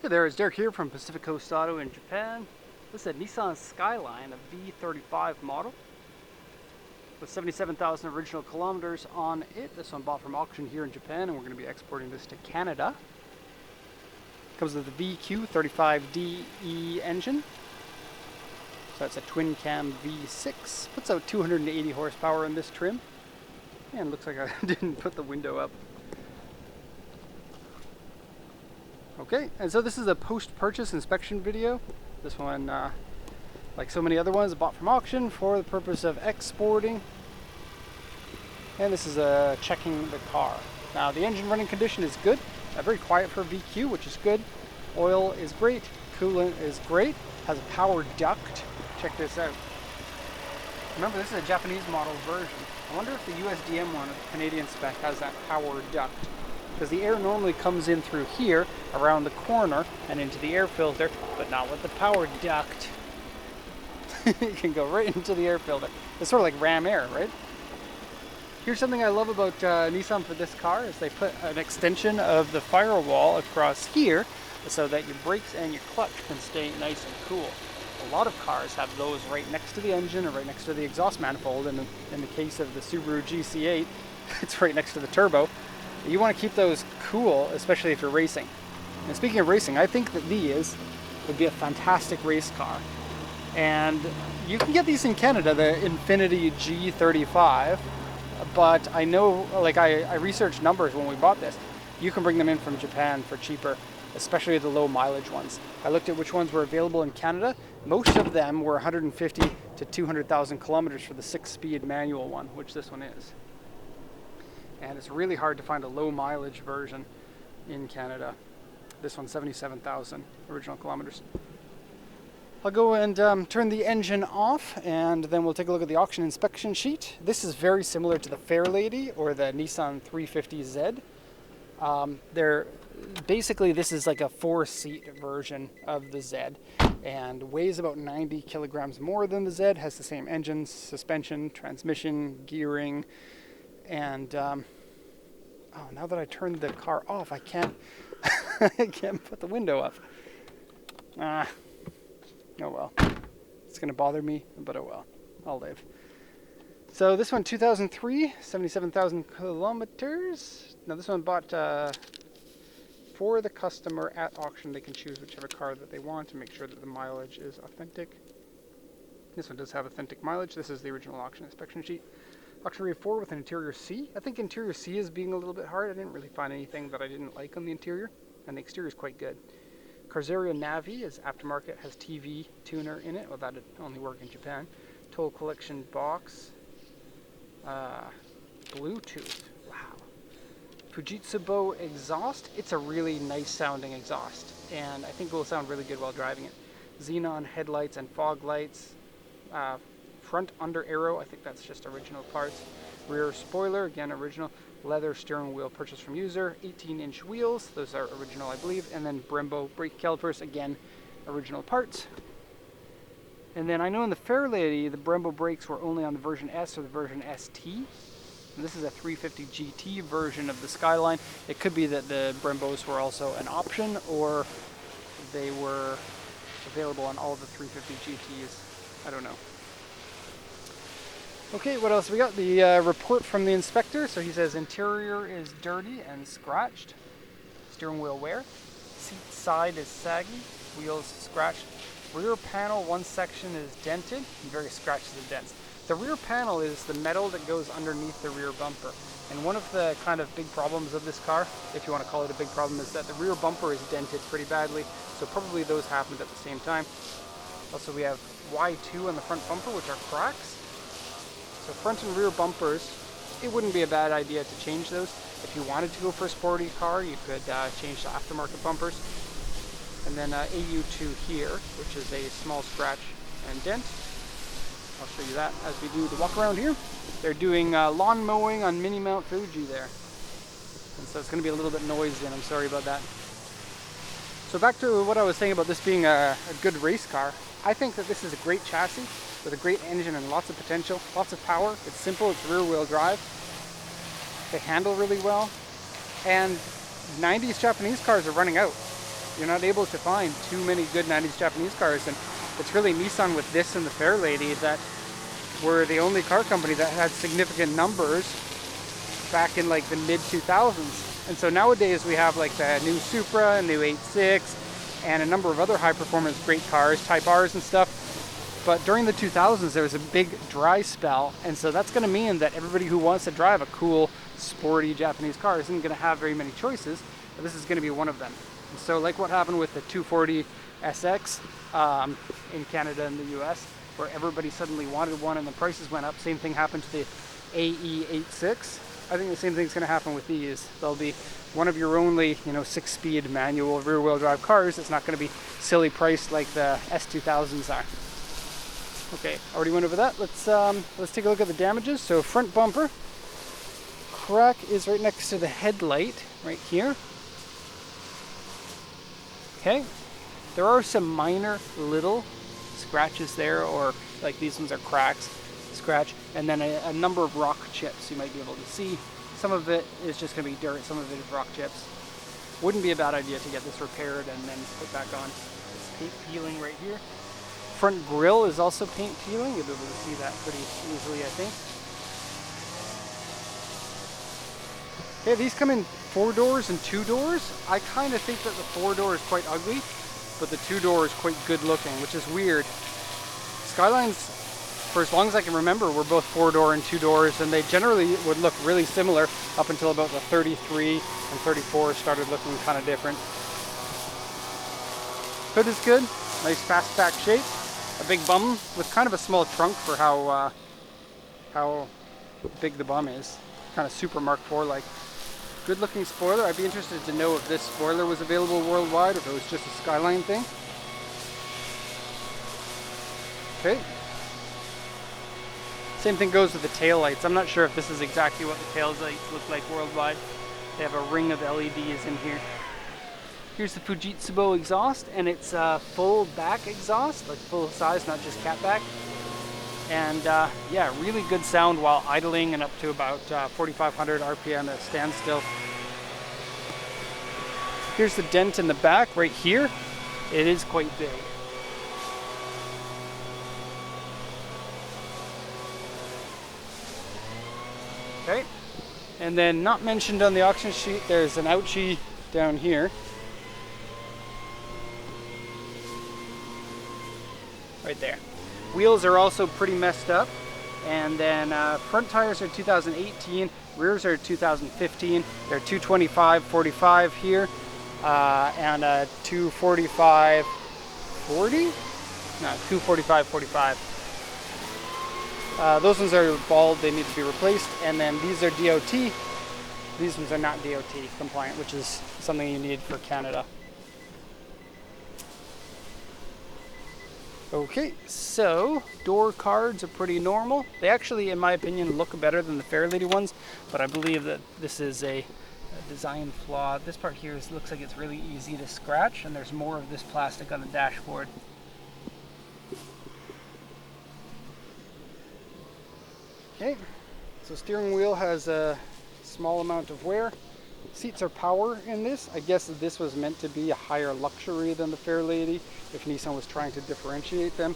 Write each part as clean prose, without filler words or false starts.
Hey there, it's Derek here from Pacific Coast Auto in Japan. This is a Nissan Skyline, a V35 model with 77,000 original kilometers on it. This one bought from auction here in Japan, and we're going to be exporting this to Canada. Comes with the VQ35DE engine. So that's a twin cam V6. Puts out 280 horsepower in this trim. And looks like I didn't put the window up. Okay, and so this is a post-purchase inspection video. This one, like so many other ones, bought from auction for the purpose of exporting. And this is checking the car. Now the engine running condition is good, very quiet for a VQ, which is good. Oil is great, coolant is great, has a power duct. Check this out. Remember, this is a Japanese model version. I wonder if the USDM one, or the Canadian spec, has that power duct. Because the air normally comes in through here, around the corner, and into the air filter, but not with the power duct. It can go right into the air filter. It's sort of like ram air, right? Here's something I love about Nissan for this car, is they put an extension of the firewall across here, so that your brakes and your clutch can stay nice and cool. A lot of cars have those right next to the engine, or right next to the exhaust manifold, and in the case of the Subaru GC8, it's right next to the turbo. You want to keep those cool, especially if you're racing. And speaking of racing, I think that these would be a fantastic race car. And you can get these in Canada, the Infiniti G35, but I know, like I researched numbers when we bought this. You can bring them in from Japan for cheaper, especially the low mileage ones. I looked at which ones were available in Canada. Most of them were 150 to 200,000 kilometers for the 6-speed manual one, which this one is. And it's really hard to find a low mileage version in Canada. This one's 77,000 original kilometers. I'll go and turn the engine off, and then we'll take a look at the auction inspection sheet. This is very similar to the Fairlady or the Nissan 350Z. Basically, this is like a 4-seat version of the Z, and weighs about 90 kilograms more than the Z. Has the same engine, suspension, transmission, gearing. And now that I turned the car off, I can't I can't put the window up. Oh well. It's gonna bother me, but oh well. I'll live. So this one, 2003, 77,000 kilometers. Now this one bought for the customer at auction. They can choose whichever car that they want to make sure that the mileage is authentic. This one does have authentic mileage. This is the original auction inspection sheet. Auction rate 4 with an interior C. I think interior C is being a little bit hard. I didn't really find anything that I didn't like on the interior, and the exterior is quite good. Carzaria Navi is aftermarket, has TV tuner in it. Well, that would only work in Japan. Toll collection box. Bluetooth. Wow. Fujitsubo exhaust. It's a really nice sounding exhaust, and I think it will sound really good while driving it. Xenon headlights and fog lights. Front under arrow, I think that's just original parts. Rear spoiler, again original. Leather steering wheel purchased from user. 18-inch wheels, those are original I believe. And then Brembo brake calipers, again original parts. And then I know in the Fairlady, the Brembo brakes were only on the version S or the version ST. And this is a 350GT version of the Skyline. It could be that the Brembos were also an option, or they were available on all of the 350GTs. I don't know. Okay, what else we got? The report from the inspector. So he says interior is dirty and scratched. Steering wheel wear. Seat side is saggy. Wheels scratched. Rear panel, one section is dented and various scratches and dents. The rear panel is the metal that goes underneath the rear bumper. And one of the kind of big problems of this car, if you want to call it a big problem, is that the rear bumper is dented pretty badly. So probably those happened at the same time. Also, we have Y2 on the front bumper, which are cracks. So front and rear bumpers, it wouldn't be a bad idea to change those. If you wanted to go for a sporty car, you could change to aftermarket bumpers. And then AU2 here, which is a small scratch and dent. I'll show you that as we do the walk around here. They're doing lawn mowing on Mini Mount Fuji there. And so it's going to be a little bit noisy, and I'm sorry about that. So back to what I was saying about this being a good race car. I think that this is a great chassis with a great engine and lots of potential, lots of power. It's simple, it's rear-wheel drive. They handle really well. And 90s Japanese cars are running out. You're not able to find too many good 90s Japanese cars, and it's really Nissan with this and the Fairlady that were the only car company that had significant numbers back in like the mid 2000s. And so nowadays we have like the new Supra, a new 8.6, and a number of other high performance great cars, Type Rs and stuff. But during the 2000s there was a big dry spell, and so that's going to mean that everybody who wants to drive a cool, sporty Japanese car isn't going to have very many choices, but this is going to be one of them. And so like what happened with the 240 SX in Canada and the US, where everybody suddenly wanted one and the prices went up. Same thing happened to the AE86. I think the same thing's going to happen with these. They'll be one of your only, 6-speed manual rear-wheel drive cars. It's not going to be silly priced like the S2000s are. Okay, already went over that. Let's take a look at the damages. So front bumper crack is right next to the headlight, right here. Okay, there are some minor little scratches there, or like these ones are cracks, scratch, and then a number of rock chips you might be able to see. Some of it is just going to be dirt, some of it is rock chips. Wouldn't be a bad idea to get this repaired and then put back on. It's paint peeling right here. Front grille is also paint peeling. You'll be able to see that pretty easily, I think. Okay, these come in 4 doors and 2 doors. I kind of think that the 4 door is quite ugly, but the 2 door is quite good looking, which is weird. Skylines, for as long as I can remember, were both 4 door and 2 doors, and they generally would look really similar up until about the 33 and 34 started looking kind of different. Hood is good, nice fastback shape. A big bum with kind of a small trunk for how big the bum is. Kind of super Mark IV like. Good looking spoiler. I'd be interested to know if this spoiler was available worldwide, or if it was just a Skyline thing. Okay. Same thing goes with the taillights. I'm not sure if this is exactly what the taillights look like worldwide. They have a ring of LEDs in here. Here's the Fujitsu exhaust, and it's full back exhaust, like full size, not just cat back. And yeah, really good sound while idling and up to about 4,500 RPM at standstill. Here's the dent in the back right here. It is quite big. Okay, and then not mentioned on the auction sheet, there's an ouchie down here. Right there. Wheels are also pretty messed up, and then front tires are 2018, rears are 2015. They're 225/45 here, and 245/40? No, 245/45. Those ones are bald, they need to be replaced, and then these are DOT. These ones are not DOT compliant, which is something you need for Canada. Okay, so door cards are pretty normal. They actually, in my opinion, look better than the Fairlady ones, but I believe that this is a design flaw. This part here looks like it's really easy to scratch, and there's more of this plastic on the dashboard. Okay, so steering wheel has a small amount of wear. Seats are power in this. I guess this was meant to be a higher luxury than the Fairlady, if Nissan was trying to differentiate them.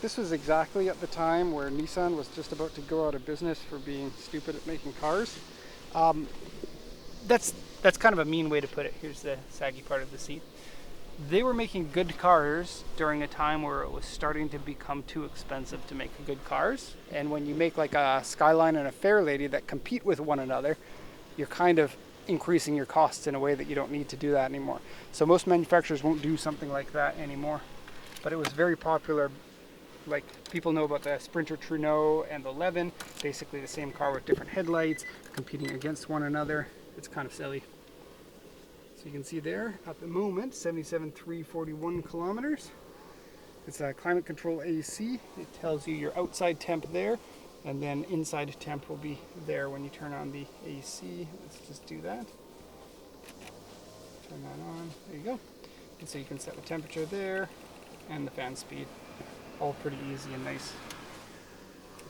This was exactly at the time where Nissan was just about to go out of business for being stupid at making cars. That's kind of a mean way to put it. Here's the saggy part of the seat. They were making good cars during a time where it was starting to become too expensive to make good cars. And when you make like a Skyline and a Fairlady that compete with one another, you're kind of increasing your costs in a way that you don't need to do that anymore. So most manufacturers won't do something like that anymore. But it was very popular. Like, people know about the Sprinter Trudeau and the Levin, basically the same car with different headlights competing against one another. It's kind of silly. So you can see there at the moment 77,341 kilometers. It's a climate control AC. It tells you your outside temp there, and then inside temp will be there when you turn on the AC. Let's just do that. Turn that on. There you go. And so you can set the temperature there and the fan speed. All pretty easy and nice.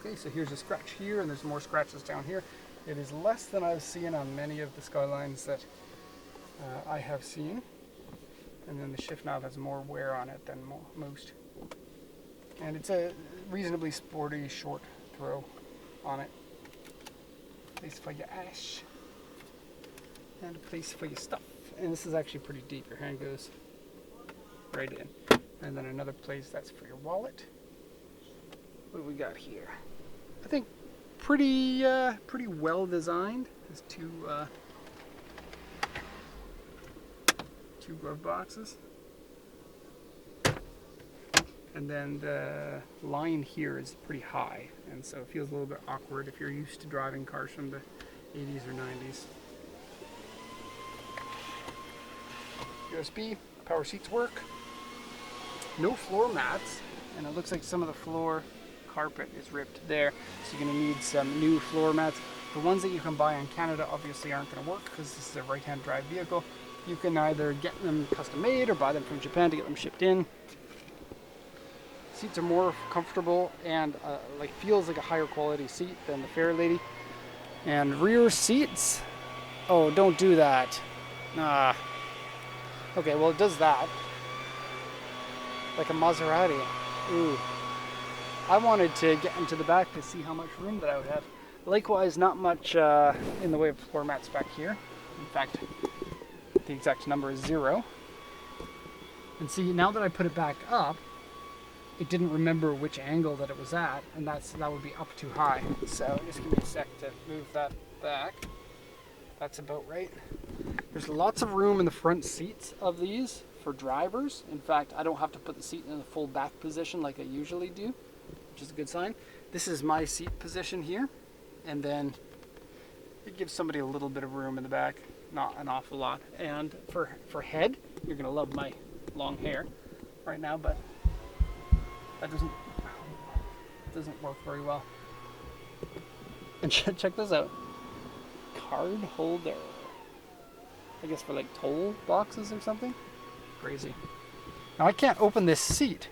Okay, so here's a scratch here, and there's more scratches down here. It is less than I've seen on many of the Skylines that I have seen. and then the shift knob has more wear on it than most. And it's a reasonably sporty short throw on it. Place for your ash and a place for your stuff. And this is actually pretty deep. Your hand goes right in. And then another place that's for your wallet. What do we got here? I think pretty well designed. There's two glove boxes. And then the line here is pretty high, and so it feels a little bit awkward if you're used to driving cars from the 80s or 90s. USB, power seats work. No floor mats, and it looks like some of the floor carpet is ripped there, so you're going to need some new floor mats. The ones that you can buy in Canada obviously aren't going to work because this is a right-hand drive vehicle. You can either get them custom made or buy them from Japan to get them shipped in. Seats are more comfortable and like feels like a higher quality seat than the Fairlady. And rear seats, oh, don't do that. Okay, well, it does that. Like a Maserati. Ooh. I wanted to get into the back to see how much room that I would have. Likewise, not much in the way of floor mats back here. In fact, the exact number is 0. And see, now that I put it back up, it didn't remember which angle that it was at, and that would be up too high. So just give me a sec to move that back. That's about right. There's lots of room in the front seats of these for drivers. In fact, I don't have to put the seat in the full back position like I usually do, which is a good sign. This is my seat position here, and then it gives somebody a little bit of room in the back, not an awful lot. And for head, you're gonna love my long hair right now, but that doesn't work very well. And check this out. Card holder. I guess for like toll boxes or something. Crazy. Now I can't open this seat.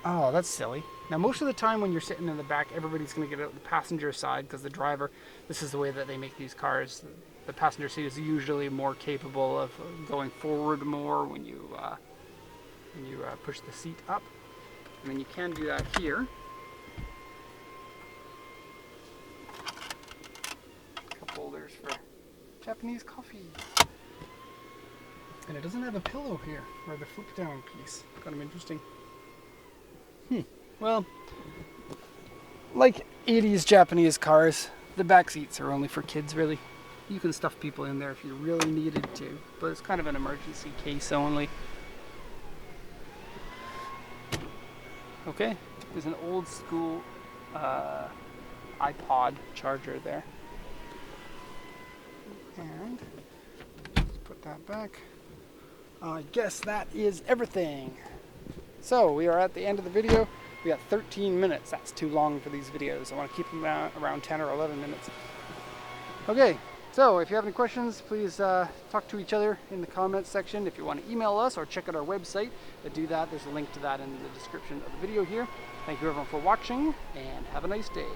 Oh, that's silly. Now most of the time when you're sitting in the back, everybody's going to get out the passenger side because the driver, this is the way that they make these cars. The passenger seat is usually more capable of going forward more when you push the seat up. I mean, you can do that here. Cup holders for Japanese coffee. And it doesn't have a pillow here, or the flip down piece. Kind of interesting. Well, like 80s Japanese cars, the back seats are only for kids, really. You can stuff people in there if you really needed to, but it's kind of an emergency case only. Okay, there's an old school iPod charger there. And let's put that back. I guess that is everything. So we are at the end of the video. We got 13 minutes. That's too long for these videos. I want to keep them around 10 or 11 minutes. Okay, so if you have any questions, please talk to each other in the comments section. If you want to email us or check out our website, do that. There's a link to that in the description of the video here. Thank you everyone for watching, and have a nice day.